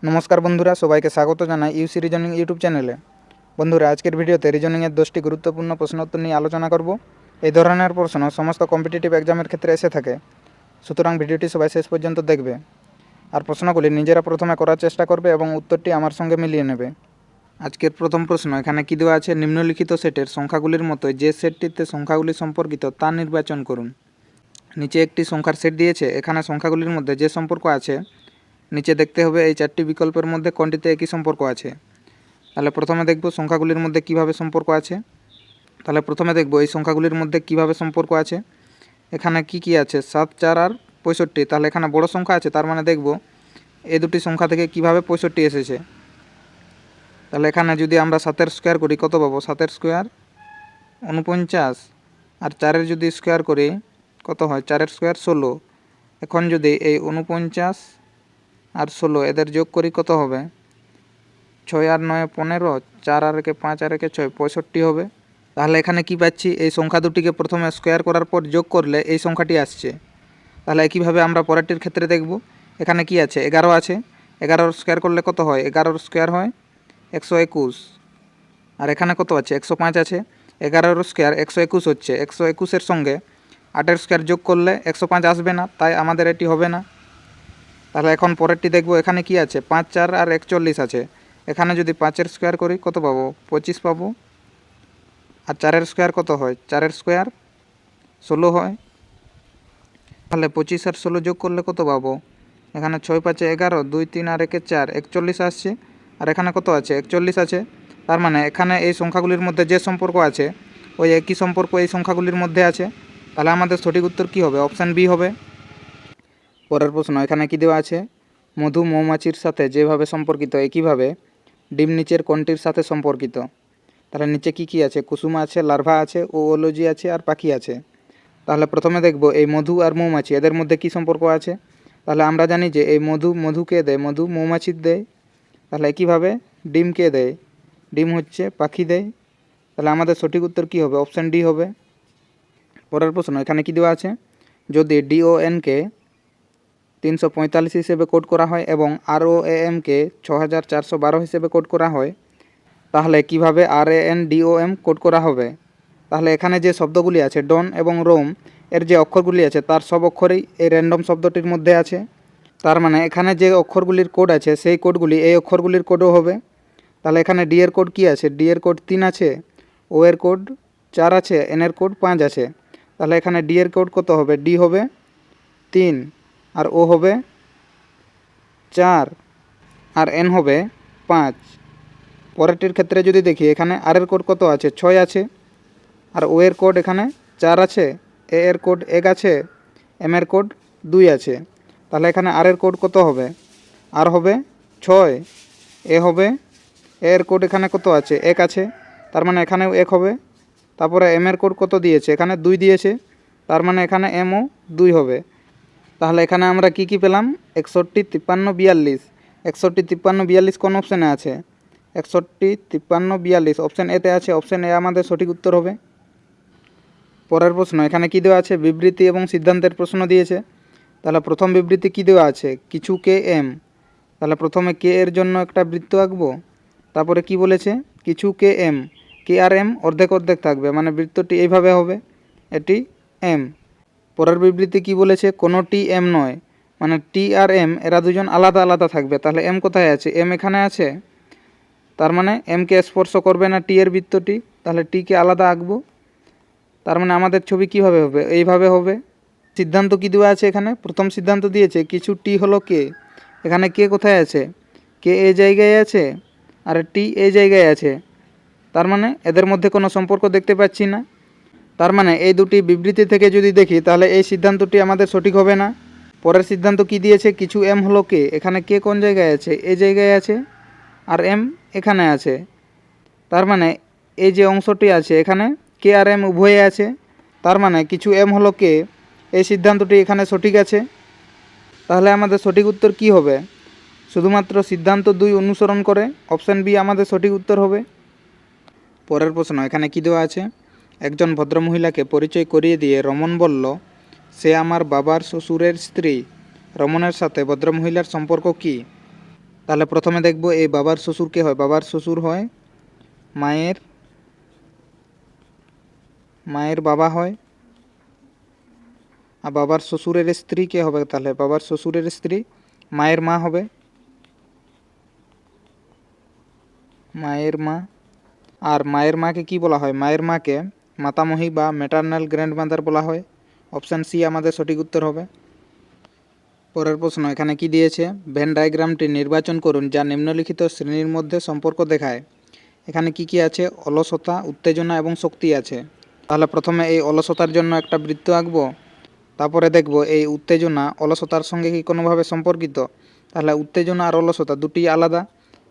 নমস্কার বন্ধুরা, সবাইকে স্বাগত জানাই ইউসি রিজনিং ইউটিউব চ্যানেলে। বন্ধুরা, আজকের ভিডিওতে রিজনিংয়ের 10টি গুরুত্বপূর্ণ প্রশ্নোত্তর নিয়ে আলোচনা করব। এই ধরনের প্রশ্ন সমস্ত কম্পিটিটিভ এক্সামের ক্ষেত্রে এসে থাকে, সুতরাং ভিডিওটি সবাই শেষ পর্যন্ত দেখবে আর প্রশ্নগুলি নিজেরা প্রথমে করার চেষ্টা করবে এবং উত্তরটি আমার সঙ্গে মিলিয়ে নেবে। আজকের প্রথম প্রশ্ন এখানে কী দেওয়া আছে, নিম্নলিখিত সেটের সংখ্যাগুলির মতো যে সেটটিতে সংখ্যাগুলি সম্পর্কিত তা নির্বাচন করুন। নিচে একটি সংখ্যার সেট দিয়েছে, এখানে সংখ্যাগুলির মধ্যে যে সম্পর্ক আছে নিচে দেখতে হবে এই চারটি বিকল্পের মধ্যে কোনটিতে একই সম্পর্ক আছে। তাহলে প্রথমে দেখব সংখ্যাগুলির মধ্যে কিভাবে সম্পর্ক আছে। তাহলে প্রথমে দেখব এই সংখ্যাগুলির মধ্যে কিভাবে সম্পর্ক আছে। এখানে কি আছে, 7, 4 আর 65। তাহলে এখানে বড় সংখ্যা আছে, তার মানে দেখব এই দুটি সংখ্যা থেকে কিভাবে 65 এসেছে। তাহলে এখানে যদি আমরা 7-এর স্কোয়ার করি কত পাবো, 7-এর স্কোয়ার 49, আর 4-এর যদি স্কোয়ার করি কত হয়, 4-এর স্কোয়ার 16। এখন যদি এই 49 আর 16 এদের যোগ করি কত হবে, 6 আর 9 15, 4 আর 1 5 আর 1 6, 65 হবে। তাহলে এখানে কি পাচ্ছি, এই সংখ্যা দুটিকে প্রথমে স্কোয়ার করার পর যোগ করলে এই সংখ্যাটি আসছে। তাহলে একইভাবে আমরা পরেরটির ক্ষেত্রে দেখব। এখানে কি আছে, 11 আছে, 11-র স্কোয়ার করলে কত হয়, 11-র স্কোয়ার হয় 121। আর এখানে কত আছে, 105 আছে, 11-র স্কোয়ার 121 হচ্ছে, 121-এর সঙ্গে 8-এর স্কোয়ার যোগ করলে 105 আসবে না, তাই আমাদের এটি হবে না। তাহলে এখন পরেরটি দেখব। এখানে কি আছে, 5, 4 আর 41 আছে। এখানে যদি 5-এর স্কোয়ার করি কত পাবো, 25 পাবো। আর 4-এর স্কোয়ার কত হয়, 4-এর স্কোয়ার 16 হয়। তাহলে 25 আর 16 যোগ করলে কত পাবো, এখানে 6 5 11, 2 3 আর 1 4, 41 আসছে। আর এখানে কত আছে, 41 আছে। তার মানে এখানে এই সংখ্যাগুলির মধ্যে যে সম্পর্ক আছে ওই একই সম্পর্ক এই সংখ্যাগুলির মধ্যে আছে। তাহলে আমাদের সঠিক উত্তর কী হবে, অপশান বি হবে। পরের প্রশ্ন এখানে কি দেওয়া আছে, মধু মৌমাছির সাথে যেভাবে সম্পর্কিত একইভাবে ডিম নিচের কোনটির সাথে সম্পর্কিত। তাহলে নিচে কি আছে, কুসুম আছে, লার্ভা আছে, ওওলজি আছে আর পাখি আছে। তাহলে প্রথমে দেখব এই মধু আর মৌমাছি এদের মধ্যে কি সম্পর্ক আছে। তাহলে আমরা জানি যে এই মধুকে দেয়, মধু মৌমাছির দেয়। তাহলে একইভাবে ডিমকে দেয়, ডিম হচ্ছে পাখি দেয়। তাহলে আমাদের সঠিক উত্তর কী হবে, অপশান ডি হবে। পরের প্রশ্ন এখানে কি দেওয়া আছে, যদি DON-কে 345 হিসেবে কোড করা হয় এবং ROAM-কে 6412 হিসেবে কোড করা হয়, তাহলে কিভাবে RANDOM কোড করা হবে। তাহলে এখানে যে শব্দগুলি আছে ডন এবং রোম এর যে অক্ষরগুলি আছে তার সব অক্ষরেই এই র্যান্ডম শব্দটির মধ্যে আছে। তার মানে এখানে যে অক্ষরগুলির কোড আছে সেই কোডগুলি এই অক্ষরগুলির কোডও হবে। তাহলে এখানে ডি এর কোড কি আছে, ডি এর কোড 3 আছে, ও এর কোড 4 আছে, এন এর কোড 5 আছে। তাহলে এখানে ডি এর কোড কত হবে, ডি হবে 3 আর ও হবে 4 আর এন হবে 5। পরেরটির ক্ষেত্রে যদি দেখি, এখানে আর এর কোড কত আছে, 6 আছে, আর ও এর কোড এখানে 4 আছে, এ এর কোড 1 আছে, এম এর কোড 2 আছে। তাহলে এখানে আর এর কোড কত হবে, আর হবে 6, এ হবে, এ এর কোড এখানে কত আছে, 1 আছে, তার মানে এখানেও 1 হবে। তারপরে এম এর কোড কত দিয়েছে, এখানে 2 দিয়েছে, তার মানে এখানে এমও 2 হবে। তাহলে এখানে আমরা কি পেলাম, 61 53 42। 61 53 42 কোন অপশানে আছে, 61 53 42 অপশান এতে আছে, অপশান এ আমাদের সঠিক উত্তর হবে। পরের প্রশ্ন এখানে কি দেওয়া আছে, বিবৃতি এবং সিদ্ধান্তের প্রশ্ন দিয়েছে। তাহলে প্রথম বিবৃতি কি দেওয়া আছে, কিছু কে এম। তাহলে প্রথমে কে এর জন্য একটা বৃত্ত আঁকবো, তারপরে কি বলেছে, কিছু কে এম, কে আর এম অর্ধেক অর্ধেক থাকবে, মানে বৃত্তটি এইভাবে হবে, এটি এম। পরের বিবৃতি কি বলেছে, কোনো টি এম নয়, মানে টি আর এম এরা দুজন আলাদা আলাদা থাকবে। তাহলে এম কোথায় আছে, এম এখানে আছে, তার মানে এমকে স্পর্শ করবে না টি এর বৃত্তটি, তাহলে টিকে আলাদা আঁকবো। তার মানে আমাদের ছবি কিভাবে হবে, এইভাবে হবে। সিদ্ধান্ত কি দেওয়া আছে, এখানে প্রথম সিদ্ধান্ত দিয়েছে কিছু টি হলো কে। এখানে কে কোথায় আছে, কে এই জায়গায় আছে আর টি এই জায়গায় আছে, তার মানে এদের মধ্যে কোনো সম্পর্ক দেখতে পাচ্ছি না। তার মানে এই দুটি বিবৃতি থেকে যদি দেখি তাহলে এই সিদ্ধান্তটি আমাদের সঠিক হবে না। পরের সিদ্ধান্ত কি দিয়েছে, কিছু এম হলো কে, এখানে কে কোন জায়গায় আছে, এই জায়গায় আছে, আর এম এখানে আছে, তার মানে এই যে অংশটি আছে এখানে কে আর এম উভয়ে আছে, তার মানে কিছু এম হলো কে, এই সিদ্ধান্তটি এখানে সঠিক আছে। তাহলে আমাদের সঠিক উত্তর কি হবে, শুধুমাত্র সিদ্ধান্ত 2 অনুসরণ করে অপশান বি আমাদের সঠিক উত্তর হবে। পরের প্রশ্ন এখানে কি দেওয়া আছে, একজন ভদ্রমহিলাকে পরিচয় করিয়ে দিয়ে রমন বলল, সে আমার বাবার শ্বশুরের স্ত্রী। রমনের সাথে ভদ্রমহিলার সম্পর্ক কী। তাহলে প্রথমে দেখব এই বাবার শ্বশুর কে হয়। বাবার শ্বশুর হয় মায়ের বাবা হয়। আর বাবার শ্বশুরের স্ত্রী কে হবে? তাহলে বাবার শ্বশুরের স্ত্রী মায়ের মা হবে, মায়ের মা। আর মায়ের মাকে কি বলা হয়? মায়ের মাকে মাতামহী বা ম্যাটারনাল গ্র্যান্ডমাদার বলা হয়। অপশান সি আমাদের সঠিক উত্তর হবে। পরের প্রশ্ন এখানে কি দিয়েছে? ভেন ডায়াগ্রামটি নির্বাচন করুন যা নিম্নলিখিত শ্রেণীর মধ্যে সম্পর্ক দেখায়। এখানে কি কি আছে? অলসতা, উত্তেজনা এবং শক্তি আছে। তাহলে প্রথমে এই অলসতার জন্য একটা বৃত্ত আঁকবো, তারপরে দেখব এই উত্তেজনা অলসতার সঙ্গে কি কোনোভাবে সম্পর্কিত। তাহলে উত্তেজনা আর অলসতা দুটি আলাদা,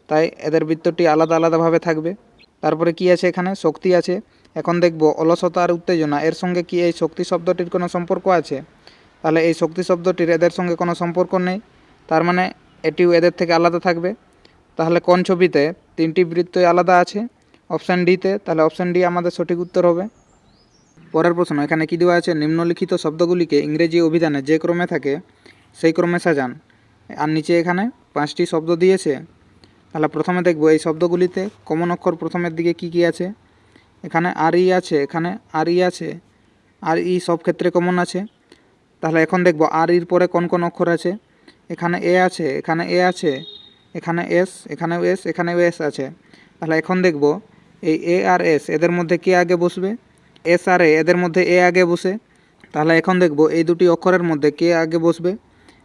তাই এদের বৃত্তটি আলাদা আলাদাভাবে থাকবে। তারপরে কি আছে? এখানে শক্তি আছে। এখন দেখব অলসতা আর উত্তেজনা এর সঙ্গে কি এই শক্তি শব্দটির কোনো সম্পর্ক আছে? তাহলে এই শক্তি শব্দটির এদের সঙ্গে কোনো সম্পর্ক নেই, তার মানে এটিও এদের থেকে আলাদা থাকবে। তাহলে কোন ছবিতে তিনটি বৃত্তই আলাদা আছে? অপশান ডিতে। তাহলে অপশান ডি আমাদের সঠিক উত্তর হবে। পরের প্রশ্ন এখানে কি দেওয়া আছে? নিম্নলিখিত শব্দগুলিকে ইংরেজি অভিধানে যে ক্রমে থাকে সেই ক্রমে সাজান। আর নিচে এখানে 5টি শব্দ দিয়েছে। তাহলে প্রথমে দেখব এই শব্দগুলিতে কমন অক্ষর প্রথমের দিকে কি কি আছে। এখানে আর ই আছে, এখানে আর ই আছে, আর ই সব ক্ষেত্রে কমন আছে। তাহলে এখন দেখব আর ইর পরে কোন কোন অক্ষর আছে। এখানে এ আছে, এখানে এ আছে, এখানে এস, এখানেও এস, এখানেও এস আছে। তাহলে এখন দেখব এই এ আর এস এদের মধ্যে কে আগে বসবে? এস আর এ এদের মধ্যে এ আগে বসে। তাহলে এখন দেখব এই দুটি অক্ষরের মধ্যে কে আগে বসবে।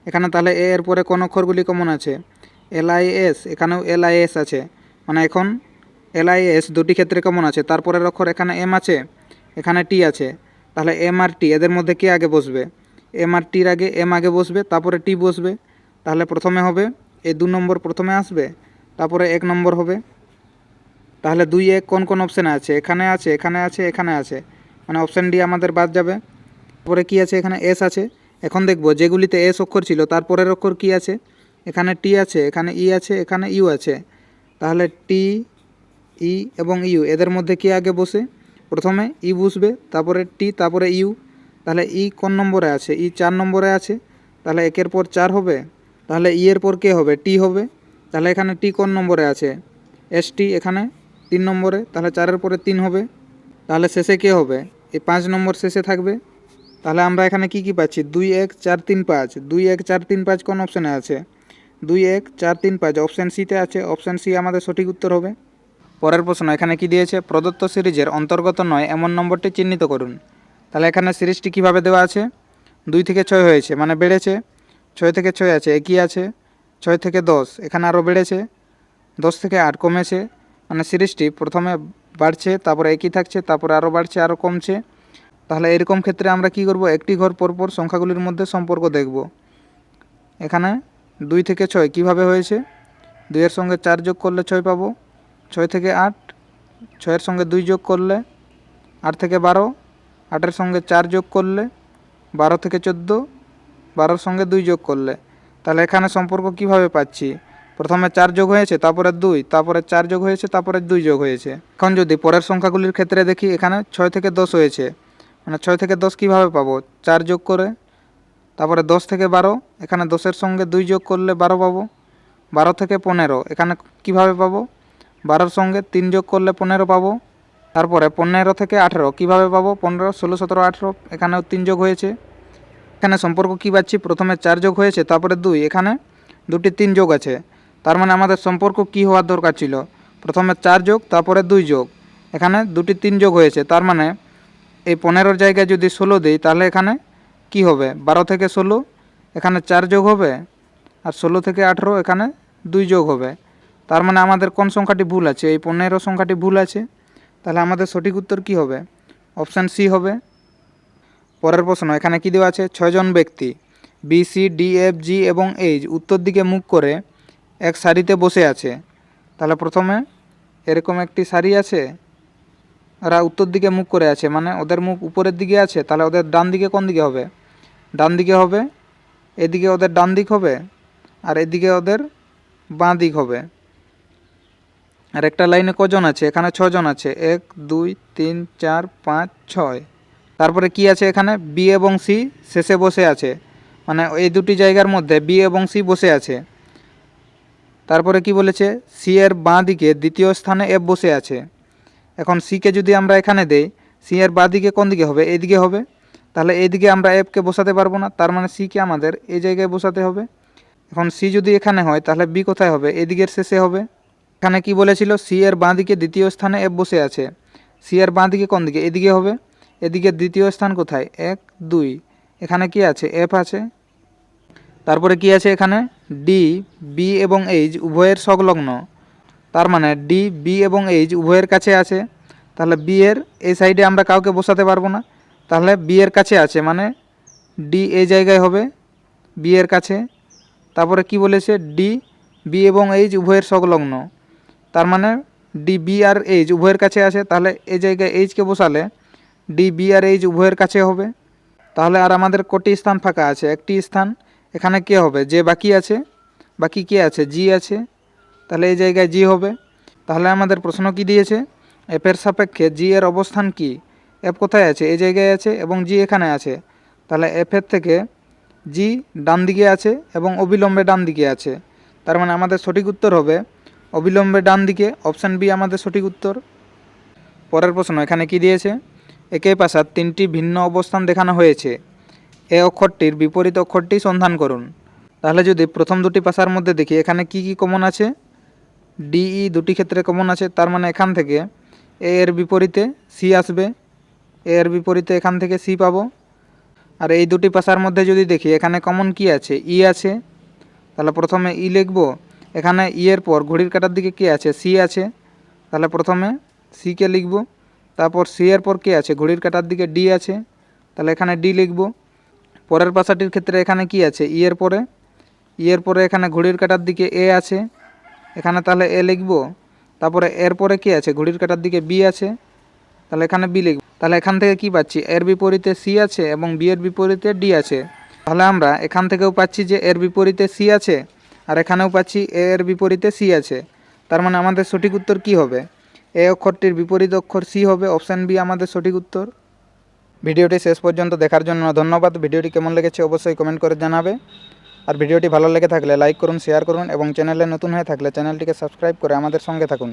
এখানে তাহলে এ এর পরে কোন অক্ষরগুলি কমন আছে? এল আই এস, এখানেও এল আই এস আছে, মানে এখন এল আই এস দুটি ক্ষেত্রে কমন আছে। তারপরের অক্ষর এখানে এম আছে, এখানে টি আছে। তাহলে এম আর টি এদের মধ্যে কে আগে বসবে? এম আর টির আগে এম আগে বসবে, তারপরে টি বসবে। তাহলে প্রথমে হবে এই 2 নম্বর প্রথমে আসবে, তারপরে 1 নম্বর হবে। তাহলে 2 1 কোন কোন অপশানে আছে? এখানে আছে, এখানে আছে, এখানে আছে, মানে অপশান ডি আমাদের বাদ যাবে। তারপরে কি আছে? এখানে এস আছে। এখন দেখব যেগুলিতে এস অক্ষর ছিল তারপরের অক্ষর কি আছে। এখানে টি আছে, এখানে ই আছে, এখানে ইউ আছে। তাহলে টি, ই এবং ইউ এদের মধ্যে কে আগে বসে? প্রথমে ই বসবে, তারপরে টি, তারপরে ইউ। তাহলে ই কোন নম্বরে আছে? ই 4 নম্বরে আছে। তাহলে 1-এর পর 4 হবে। তাহলে ই এর পর কে হবে? টি হবে। তাহলে এখানে টি কোন নম্বরে আছে? এস টি এখানে 3 নম্বরে। তাহলে 4-এর পরে 3 হবে। তাহলে শেষে কে হবে? এই 5 নম্বর শেষে থাকবে। তাহলে আমরা এখানে কি কি পাচ্ছি? 2 1 4 3 5। 2 1 4 3 5 কোন অপশানে আছে? 2 1 4 3 5 অপশান সিতে আছে। অপশান সি আমাদের সঠিক উত্তর হবে। পরের প্রশ্ন এখানে কি দিয়েছে? প্রদত্ত সিরিজের অন্তর্গত নয় এমন নম্বরটি চিহ্নিত করুন। তাহলে এখানে সিরিজটি কিভাবে দেওয়া আছে? 2 থেকে 6 হয়েছে, মানে বেড়েছে। 6 থেকে 6 আছে, একই আছে। 6 থেকে 10 এখানে আরও বেড়েছে। 10 থেকে 8 কমেছে, মানে সিরিজটি প্রথমে বাড়ছে, তারপরে একই থাকছে, তারপরে আরও বাড়ছে, আরও কমছে। তাহলে এরকম ক্ষেত্রে আমরা কি করব? একটি ঘর পরপর সংখ্যাগুলির মধ্যে সম্পর্ক দেখব। এখানে 2 থেকে 6 কিভাবে হয়েছে? 2 এর সঙ্গে 4 যোগ করলে 6 পাবো। 6 থেকে 8, 6-এর সঙ্গে 2 যোগ করলে 8 থেকে 12, 8-এর সঙ্গে 4 যোগ করলে 12 থেকে 14, 12-এর সঙ্গে 2 যোগ করলে। তাহলে এখানে সম্পর্ক কিভাবে পাচ্ছি? প্রথমে 4 যোগ হয়েছে, তারপরে 2, তারপরে 4 যোগ হয়েছে, তারপরে 2 যোগ হয়েছে। এখন যদি পরের সংখ্যাগুলির ক্ষেত্রে দেখি, এখানে 6 থেকে 10 হয়েছে, মানে 6 থেকে 10 কীভাবে পাবো? 4 যোগ করে। তারপরে 10 থেকে 12, এখানে 10-এর সঙ্গে 2 যোগ করলে 12 পাবো। 12 থেকে 15 এখানে কিভাবে পাবো? 12-এর সঙ্গে 3 যোগ করলে 15 পাবো। তারপরে 15 থেকে 18 কীভাবে পাবো? 15, 16, 17, 18 এখানেও 3 যোগ হয়েছে। এখানে সম্পর্ক কী পাচ্ছি? প্রথমে 4 যোগ হয়েছে, তারপরে 2, এখানে দুটি 3 যোগ আছে। তার মানে আমাদের সম্পর্ক কী হওয়ার দরকার ছিল? প্রথমে 4 যোগ, তারপরে 2 যোগ, এখানে দুটি 3 যোগ হয়েছে। তার মানে এই 15-র জায়গায় যদি 16 দিই, তাহলে এখানে কি হবে? 12 থেকে 16 এখানে 4 যোগ হবে, আর 16 থেকে 18 এখানে 2 যোগ হবে। তার মানে আমাদের কোন সংখ্যাটি ভুল আছে? এই 15 সংখ্যাটি ভুল আছে। তাহলে আমাদের সঠিক উত্তর কি হবে? অপশান সি হবে। পরের প্রশ্ন এখানে কি দেওয়া আছে? 6 জন ব্যক্তি B C D F G এবং এইচ উত্তর দিকে মুখ করে এক সারিতে বসে আছে। তাহলে প্রথমে এরকম একটি সারি আছে, ওরা উত্তর দিকে মুখ করে আছে, মানে ওদের মুখ উপরের দিকে আছে। তাহলে ওদের ডান দিকে কোন দিকে হবে? ডান দিকে হবে। এদিকে ওদের ডান দিক হবে, আর এদিকে ওদের বাঁ দিক হবে। আর একটা লাইনে কজন আছে? এখানে 6 জন আছে। 1 2 3 4 5 6। তারপরে কি আছে? এখানে বি এবং সি শেষে বসে আছে, মানে এই দুটি জায়গার মধ্যে বি এবং সি বসে আছে। তারপরে কি বলেছে, সি এর বাঁ দিকে দ্বিতীয় স্থানে এফ বসে আছে। এখন সিকে যদি আমরা এখানে দেই, সি এর বাঁ দিকে কোন দিকে হবে, এইদিকে হবে। তাহলে এইদিকে আমরা এফকে বসাতে পারবো না, তার মানে সিকে আমাদের এই জায়গায় বসাতে হবে। এখন সি যদি এখানে হয় তাহলে বি কোথায় হবে, এদিকের শেষে হবে। এখানে কি বলেছিল, সি এর বাঁ দিকে দ্বিতীয় স্থানে এফ বসে আছে। সি এর বাঁ দিকে কোন দিকে, এদিকে হবে। এদিকে দ্বিতীয় স্থান কোথায়, 1 2, এখানে কি আছে, এফ আছে। তারপরে কি আছে এখানে, ডি বি এবং এইচ উভয়ের সংলগ্ন, তার মানে ডি বি এবং এইচ উভয়ের কাছে আছে। তাহলে বি এর এই সাইডে আমরা কাউকে বসাতে পারবো না, তাহলে বি এর কাছে আছে মানে ডি এই জায়গায় হবে, বি এর কাছে। তারপরে কি বলেছে, ডি বি এবং এইচ উভয়ের সংলগ্ন, তার মানে ডি বি আর এইচ উভয়ের কাছে আছে। তাহলে এই জায়গায় এইচকে বসালে ডি বি আর এইচ উভয়ের কাছে হবে। তাহলে আর আমাদের কটি স্থান ফাঁকা আছে, একটি স্থান। এখানে কে হবে, যে বাকি আছে, বাকি কে আছে, জি আছে। তাহলে এই জায়গায় জি হবে। তাহলে আমাদের প্রশ্ন কি দিয়েছে, এফের সাপেক্ষে জি এর অবস্থান কি, এফ কোথায় আছে, এই জায়গায় আছে এবং জি এখানে আছে। তাহলে এফের থেকে জি ডান দিকে আছে এবং অবিলম্বে ডান দিকে আছে, তার মানে আমাদের সঠিক উত্তর হবে অবিলম্বে ডান দিকে, অপশান বি আমাদের সঠিক উত্তর। পরের প্রশ্ন এখানে কি দিয়েছে, একই পাশার তিনটি ভিন্ন অবস্থান দেখানো হয়েছে, এ অক্ষরটির বিপরীত অক্ষরটি সন্ধান করুন। তাহলে যদি প্রথম দুটি পাশার মধ্যে দেখি, এখানে কি কি কমন আছে, ডিই দুটি ক্ষেত্রে কমন আছে, তার মানে এখান থেকে এ এর বিপরীতে সি আসবে, এ এর বিপরীতে এখান থেকে সি পাবো। আর এই দুটি পাশার মধ্যে যদি দেখি, এখানে কমন কি আছে, ই আছে। তাহলে প্রথমে ই লিখব, এখানে ই এর পর ঘড়ির কাঁটার দিকে কি আছে, সি আছে। তাহলে প্রথমে সিকে লিখব, তারপর সি এর পর কে আছে, ঘড়ির কাঁটার দিকে ডি আছে। তাহলে এখানে ডি লিখব। পরের পাশাটির ক্ষেত্রে এখানে কি আছে, ই এর পরে এখানে ঘড়ির কাঁটার দিকে এ আছে, এখানে তাহলে এ লিখব। তারপরে এর পরে কি আছে, ঘড়ির কাঁটার দিকে বি আছে, তাহলে এখানে বি লিখব। তাহলে এখান থেকে কি পাচ্ছি, এর বিপরীতে সি আছে এবং বি এর বিপরীতে ডি আছে। তাহলে আমরা এখান থেকেও পাচ্ছি যে এর বিপরীতে সি আছে, আর এখানেও পাচ্ছি এ এর বিপরীতে সি আছে। তার মানে আমাদের সঠিক উত্তর কি হবে, এ অক্ষরটির বিপরীত অক্ষর সি হবে, অপশান বি আমাদের সঠিক উত্তর। ভিডিওটি শেষ পর্যন্ত দেখার জন্য ধন্যবাদ। ভিডিওটি কেমন লেগেছে অবশ্যই কমেন্ট করে জানাবে। আর ভিডিওটি ভালো লেগে থাকলে লাইক করুন, শেয়ার করুন এবং চ্যানেলে নতুন হয়ে থাকলে চ্যানেলটিকে সাবস্ক্রাইব করে আমাদের সঙ্গে থাকুন।